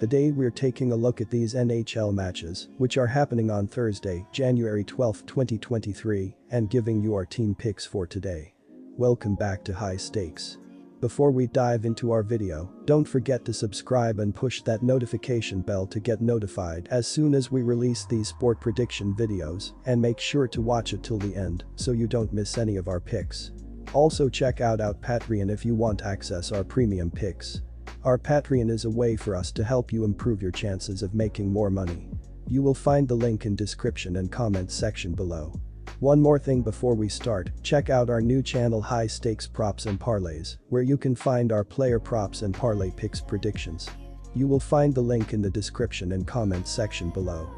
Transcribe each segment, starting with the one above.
Today we're taking a look at these NHL matches, which are happening on Thursday, January 12, 2023, and giving you our team picks for today. Welcome back to High Stakes. Before we dive into our video, don't forget to subscribe and push that notification bell to get notified as soon as we release these sport prediction videos, and make sure to watch it till the end so you don't miss any of our picks. Also check out our Patreon if you want access our premium picks. Our Patreon is a way for us to help you improve your chances of making more money. You will find the link in description and comments section below. One more thing before we start, check out our new channel High Stakes Props and Parlays, where you can find our player props and parlay picks predictions. You will find the link in the description and comments section below.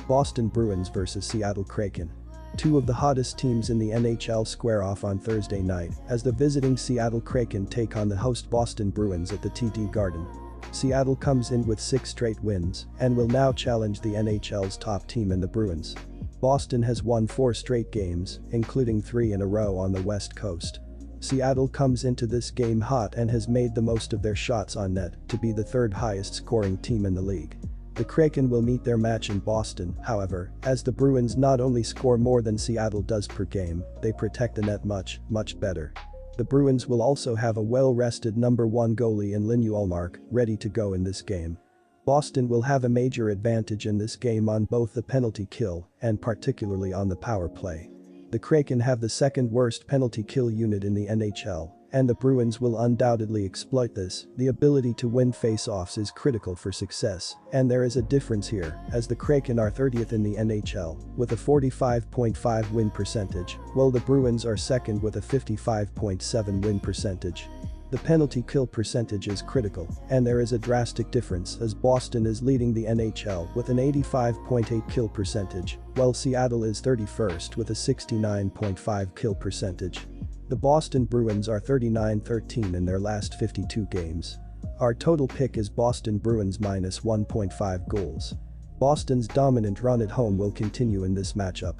Boston Bruins vs Seattle Kraken. Two of the hottest teams in the NHL square off on Thursday night as the visiting Seattle Kraken take on the host Boston Bruins at the TD Garden. Seattle comes in with 6 straight wins and will now challenge the NHL's top team in the Bruins. Boston has won 4 straight games, including 3 in a row on the West Coast. Seattle comes into this game hot and has made the most of their shots on net to be the 3rd highest scoring team in the league. The Kraken will meet their match in Boston, however, as the Bruins not only score more than Seattle does per game, they protect the net much better. The Bruins will also have a well-rested number 1 goalie in Linus Ullmark ready to go in this game. Boston will have a major advantage in this game on both the penalty kill and particularly on the power play. The Kraken have the 2nd worst penalty kill unit in the NHL, and the Bruins will undoubtedly exploit this. The ability to win face-offs is critical for success, and there is a difference here, as the Kraken are 30th in the NHL with a 45.5 win percentage, while the Bruins are 2nd with a 55.7 win percentage. The penalty kill percentage is critical, and there is a drastic difference as Boston is leading the NHL with an 85.8 kill percentage, while Seattle is 31st with a 69.5 kill percentage. The Boston Bruins are 39-13 in their last 52 games. Our total pick is Boston Bruins minus 1.5 goals. Boston's dominant run at home will continue in this matchup.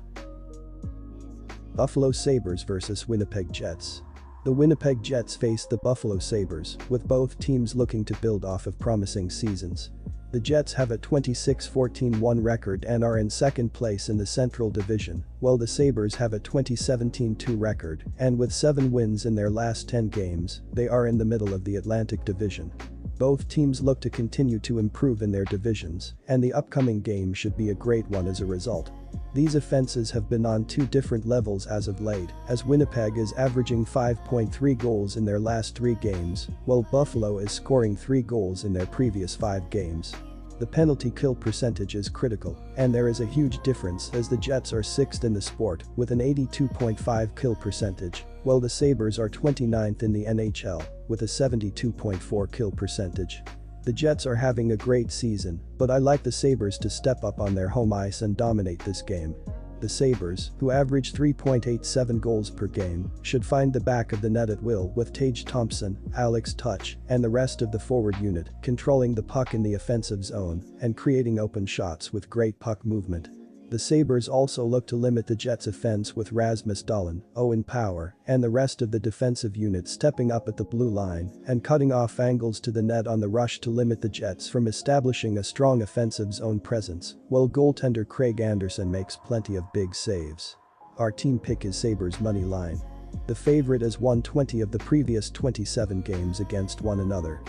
Buffalo Sabres vs Winnipeg Jets. The Winnipeg Jets face the Buffalo Sabres, with both teams looking to build off of promising seasons. The Jets have a 26-14-1 record and are in 2nd place in the Central Division, while the Sabres have a 20-17-2 record, and with 7 wins in their last 10 games, they are in the middle of the Atlantic Division. Both teams look to continue to improve in their divisions, and the upcoming game should be a great one as a result. These offenses have been on 2 different levels as of late, as Winnipeg is averaging 5.3 goals in their last 3 games, while Buffalo is scoring 3 goals in their previous 5 games. The penalty kill percentage is critical, and there is a huge difference as the Jets are 6th in the sport with an 82.5 kill percentage, while the Sabres are 29th in the NHL with a 72.4 kill percentage. The Jets are having a great season, but I like the Sabres to step up on their home ice and dominate this game. The Sabres, who average 3.87 goals per game, should find the back of the net at will with Tage Thompson, Alex Tuch, and the rest of the forward unit controlling the puck in the offensive zone and creating open shots with great puck movement. The Sabres also look to limit the Jets' offense with Rasmus Dahlin, Owen Power, and the rest of the defensive unit stepping up at the blue line and cutting off angles to the net on the rush to limit the Jets from establishing a strong offensive zone presence, while goaltender Craig Anderson makes plenty of big saves. Our team pick is Sabres money line. The favorite has won 20 of the previous 27 games against one another.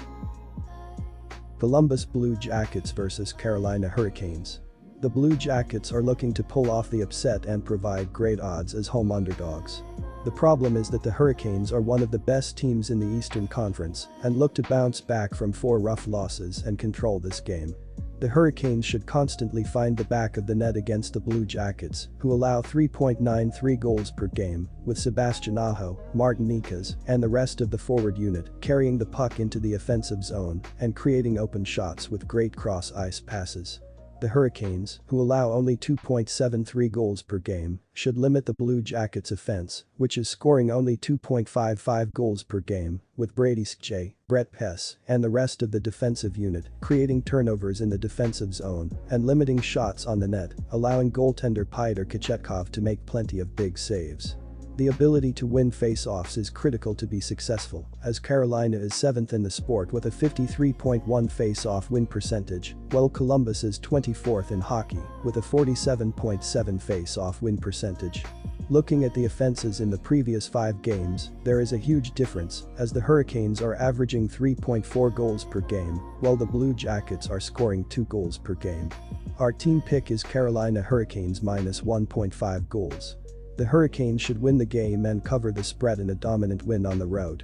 Columbus Blue Jackets vs Carolina Hurricanes. The Blue Jackets are looking to pull off the upset and provide great odds as home underdogs. The problem is that the Hurricanes are one of the best teams in the Eastern Conference and look to bounce back from 4 rough losses and control this game. The Hurricanes should constantly find the back of the net against the Blue Jackets, who allow 3.93 goals per game, with Sebastian Aho, Martin Necas, and the rest of the forward unit carrying the puck into the offensive zone and creating open shots with great cross-ice passes. The Hurricanes, who allow only 2.73 goals per game, should limit the Blue Jackets' offense, which is scoring only 2.55 goals per game, with Brady Skjei, Brett Pesce, and the rest of the defensive unit creating turnovers in the defensive zone and limiting shots on the net, allowing goaltender Pyotr Kochetkov to make plenty of big saves. The ability to win face-offs is critical to be successful, as Carolina is 7th in the sport with a 53.1 face-off win percentage, while Columbus is 24th in hockey with a 47.7 face-off win percentage. Looking at the offenses in the previous 5 games, there is a huge difference, as the Hurricanes are averaging 3.4 goals per game, while the Blue Jackets are scoring 2 goals per game. Our team pick is Carolina Hurricanes minus 1.5 goals. The Hurricanes should win the game and cover the spread in a dominant win on the road.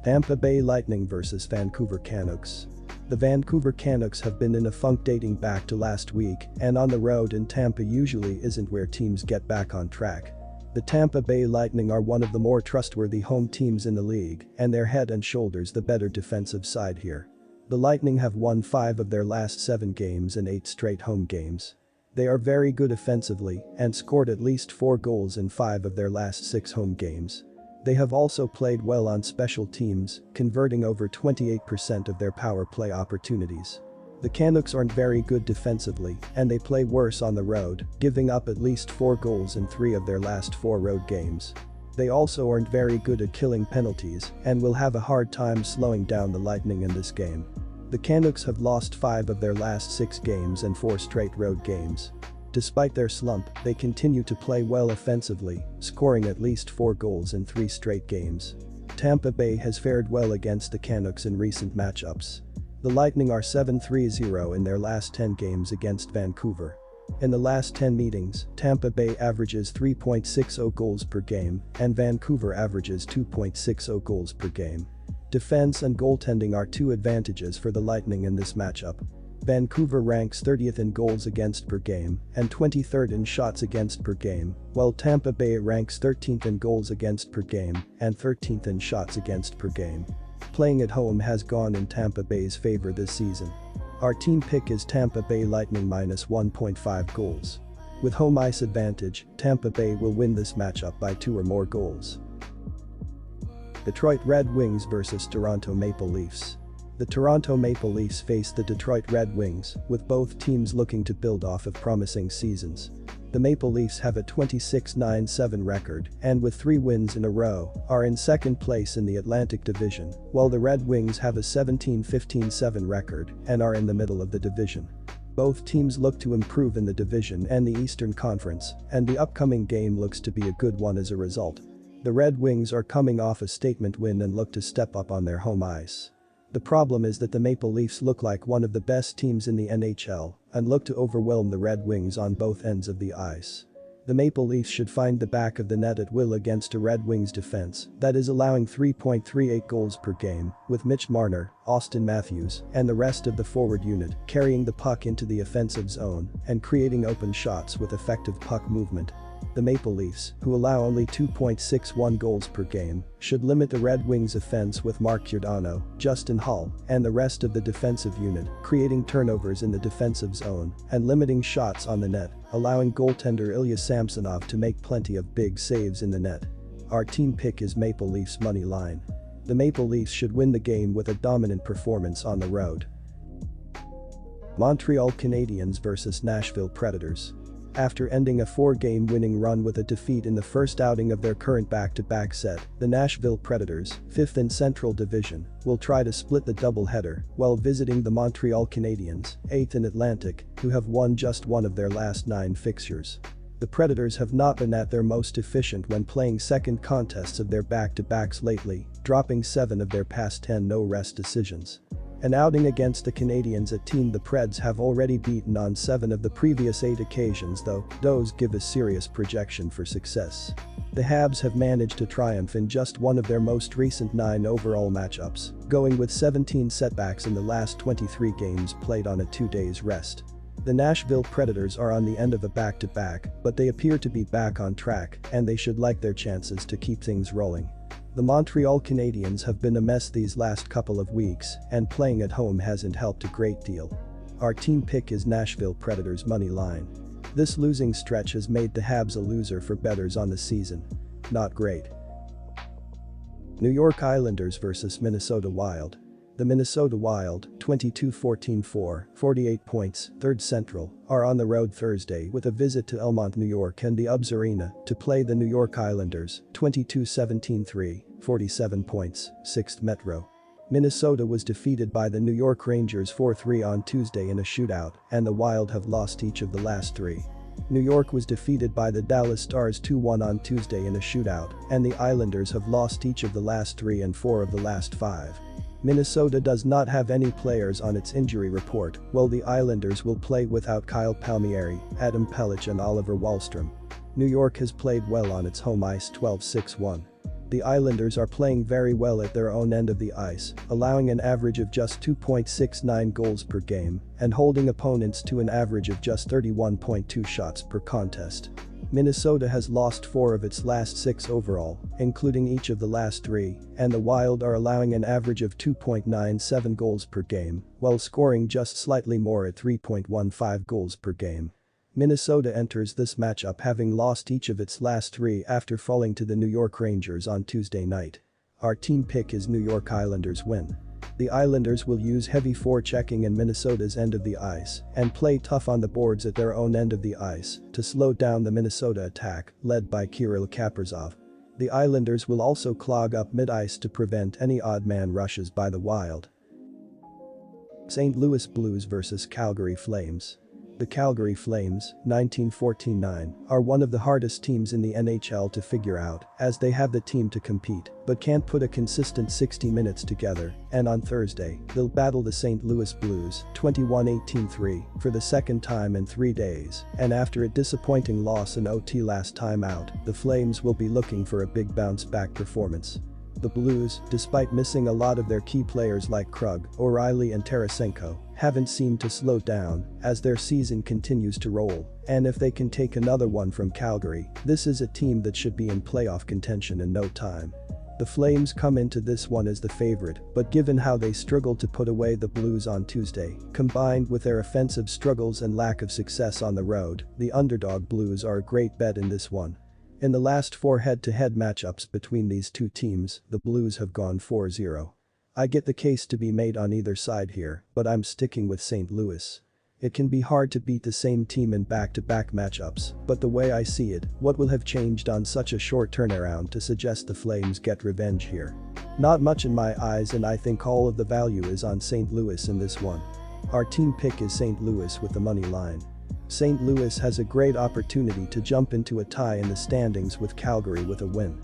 Tampa Bay Lightning vs Vancouver Canucks. The Vancouver Canucks have been in a funk dating back to last week, and on the road in Tampa usually isn't where teams get back on track. The Tampa Bay Lightning are one of the more trustworthy home teams in the league, and they're head and shoulders the better defensive side here. The Lightning have won 5 of their last 7 games in 8 straight home games. They are very good offensively and scored at least 4 goals in 5 of their last 6 home games. They have also played well on special teams, converting over 28% of their power play opportunities. The Canucks aren't very good defensively, and they play worse on the road, giving up at least 4 goals in 3 of their last 4 road games. They also aren't very good at killing penalties and will have a hard time slowing down the Lightning in this game. The Canucks have lost 5 of their last 6 games and 4 straight road games. Despite their slump, they continue to play well offensively, scoring at least 4 goals in 3 straight games. Tampa Bay has fared well against the Canucks in recent matchups. The Lightning are 7-3-0 in their last 10 games against Vancouver. In the last 10 meetings, Tampa Bay averages 3.60 goals per game, and Vancouver averages 2.60 goals per game. Defense and goaltending are 2 advantages for the Lightning in this matchup. Vancouver ranks 30th in goals against per game and 23rd in shots against per game, while Tampa Bay ranks 13th in goals against per game and 13th in shots against per game. Playing at home has gone in Tampa Bay's favor this season. Our team pick is Tampa Bay Lightning minus 1.5 goals. With home ice advantage, Tampa Bay will win this matchup by 2 or more goals. Detroit Red Wings vs Toronto Maple Leafs. The Toronto Maple Leafs face the Detroit Red Wings, with both teams looking to build off of promising seasons. The Maple Leafs have a 26-9-7 record and with 3 wins in a row, are in second place in the Atlantic Division, while the Red Wings have a 17-15-7 record and are in the middle of the division. Both teams look to improve in the division and the Eastern Conference, and the upcoming game looks to be a good one as a result. The Red Wings are coming off a statement win and look to step up on their home ice. The problem is that the Maple Leafs look like one of the best teams in the NHL and look to overwhelm the Red Wings on both ends of the ice. The Maple Leafs should find the back of the net at will against a Red Wings defense that is allowing 3.38 goals per game, with Mitch Marner, Austin Matthews, and the rest of the forward unit carrying the puck into the offensive zone and creating open shots with effective puck movement. The Maple Leafs, who allow only 2.61 goals per game, should limit the Red Wings' offense with Mark Giordano, Justin Hull, and the rest of the defensive unit, creating turnovers in the defensive zone and limiting shots on the net, allowing goaltender Ilya Samsonov to make plenty of big saves in the net. Our team pick is Maple Leafs money line. The Maple Leafs should win the game with a dominant performance on the road. Montreal Canadiens vs Nashville Predators. After ending a 4-game winning run with a defeat in the first outing of their current back-to-back set, the Nashville Predators, 5th in Central Division, will try to split the doubleheader while visiting the Montreal Canadiens, 8th in Atlantic, who have won just 1 of their last 9 fixtures. The Predators have not been at their most efficient when playing second contests of their back-to-backs lately, dropping 7 of their past 10 no-rest decisions. An outing against the Canadiens, a team the Preds have already beaten on 7 of the previous 8 occasions, though those give a serious projection for success. The Habs have managed to triumph in just one of their most recent 9 overall matchups, going with 17 setbacks in the last 23 games played on a 2 days rest. The Nashville Predators are on the end of a back-to-back, but they appear to be back on track, and they should like their chances to keep things rolling. The Montreal Canadiens have been a mess these last couple of weeks, and playing at home hasn't helped a great deal. Our team pick is Nashville Predators money line. This losing stretch has made the Habs a loser for bettors on the season. Not great. New York Islanders vs Minnesota Wild. The Minnesota Wild, 22-14-4, 48 points, 3rd Central, are on the road Thursday with a visit to Elmont, New York and the UBS Arena to play the New York Islanders, 22-17-3, 47 points, 6th Metro. Minnesota was defeated by the New York Rangers 4-3 on Tuesday in a shootout, and the Wild have lost each of the last 3. New York was defeated by the Dallas Stars 2-1 on Tuesday in a shootout, and the Islanders have lost each of the last 3 and 4 of the last 5. Minnesota does not have any players on its injury report, while the Islanders will play without Kyle Palmieri, Adam Pelech and Oliver Wahlstrom. New York has played well on its home ice 12-6-1. The Islanders are playing very well at their own end of the ice, allowing an average of just 2.69 goals per game and holding opponents to an average of just 31.2 shots per contest. Minnesota has lost 4 of its last 6 overall, including each of the last 3, and the Wild are allowing an average of 2.97 goals per game, while scoring just slightly more at 3.15 goals per game. Minnesota enters this matchup having lost each of its last 3 after falling to the New York Rangers on Tuesday night. Our team pick is New York Islanders win. The Islanders will use heavy forechecking in Minnesota's end of the ice and play tough on the boards at their own end of the ice to slow down the Minnesota attack, led by Kirill Kaprizov. The Islanders will also clog up mid-ice to prevent any odd man rushes by the Wild. St. Louis Blues vs Calgary Flames. The Calgary Flames, 1914-9, are one of the hardest teams in the NHL to figure out, as they have the team to compete, but can't put a consistent 60 minutes together, and on Thursday, they'll battle the St. Louis Blues, 21-18-3, for the second time in 3 days, and after a disappointing loss in OT last time out, the Flames will be looking for a big bounce-back performance. The Blues, despite missing a lot of their key players like Krug, O'Reilly and Tarasenko, haven't seemed to slow down as their season continues to roll, and if they can take another one from Calgary, this is a team that should be in playoff contention in no time. The Flames come into this one as the favorite, but given how they struggled to put away the Blues on Tuesday, combined with their offensive struggles and lack of success on the road, the underdog Blues are a great bet in this one. In the last 4 head-to-head matchups between these two teams, the Blues have gone 4-0. I get the case to be made on either side here, but I'm sticking with St. Louis. It can be hard to beat the same team in back-to-back matchups, but the way I see it, what will have changed on such a short turnaround to suggest the Flames get revenge here? Not much in my eyes, and I think all of the value is on St. Louis in this one. Our team pick is St. Louis with the money line. St. Louis has a great opportunity to jump into a tie in the standings with Calgary with a win.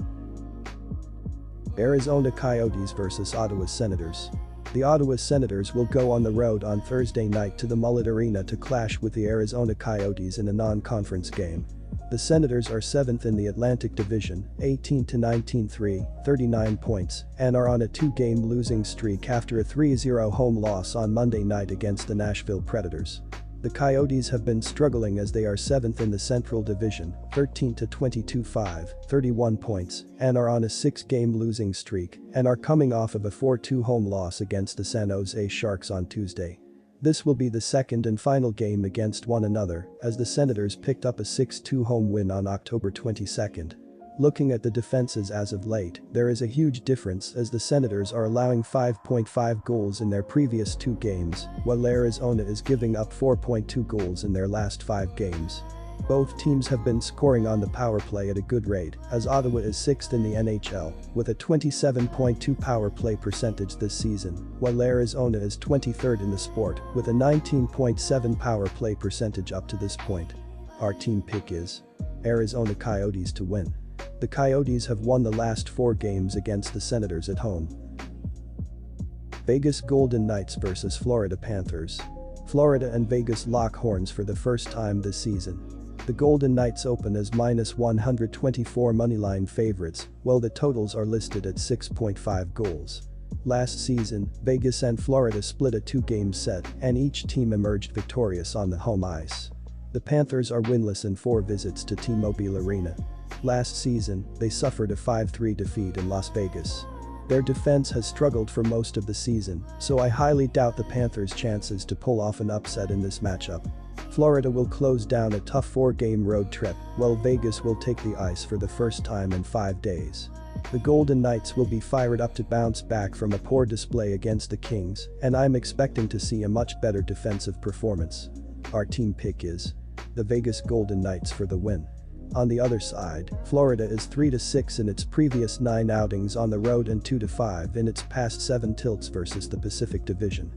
Arizona Coyotes vs Ottawa Senators. The Ottawa Senators will go on the road on Thursday night to the Mullet Arena to clash with the Arizona Coyotes in a non-conference game. The Senators are 7th in the Atlantic Division, 18-19-3, 39 points, and are on a 2-game losing streak after a 3-0 home loss on Monday night against the Nashville Predators. The Coyotes have been struggling as they are 7th in the Central Division, 13-22-5, 31 points, and are on a 6-game losing streak, and are coming off of a 4-2 home loss against the San Jose Sharks on Tuesday. This will be the second and final game against one another, as the Senators picked up a 6-2 home win on October 22. Looking at the defenses as of late, there is a huge difference as the Senators are allowing 5.5 goals in their previous 2 games, while Arizona is giving up 4.2 goals in their last 5 games. Both teams have been scoring on the power play at a good rate, as Ottawa is 6th in the NHL, with a 27.2 power play percentage this season, while Arizona is 23rd in the sport, with a 19.7 power play percentage up to this point. Our team pick is Arizona Coyotes to win. The Coyotes have won the last 4 games against the Senators at home. Vegas Golden Knights vs Florida Panthers. Florida and Vegas lock horns for the first time this season. The Golden Knights open as -124 moneyline favorites, while the totals are listed at 6.5 goals. Last season, Vegas and Florida split a 2-game set, and each team emerged victorious on the home ice. The Panthers are winless in 4 visits to T-Mobile Arena. Last season, they suffered a 5-3 defeat in Las Vegas. Their defense has struggled for most of the season, so I highly doubt the Panthers' chances to pull off an upset in this matchup. Florida will close down a tough 4-game road trip, while Vegas will take the ice for the first time in 5 days. The Golden Knights will be fired up to bounce back from a poor display against the Kings, and I'm expecting to see a much better defensive performance. Our team pick is the Vegas Golden Knights for the win. On the other side, Florida is 3-6 in its previous 9 outings on the road and 2-5 in its past 7 tilts versus the Pacific Division.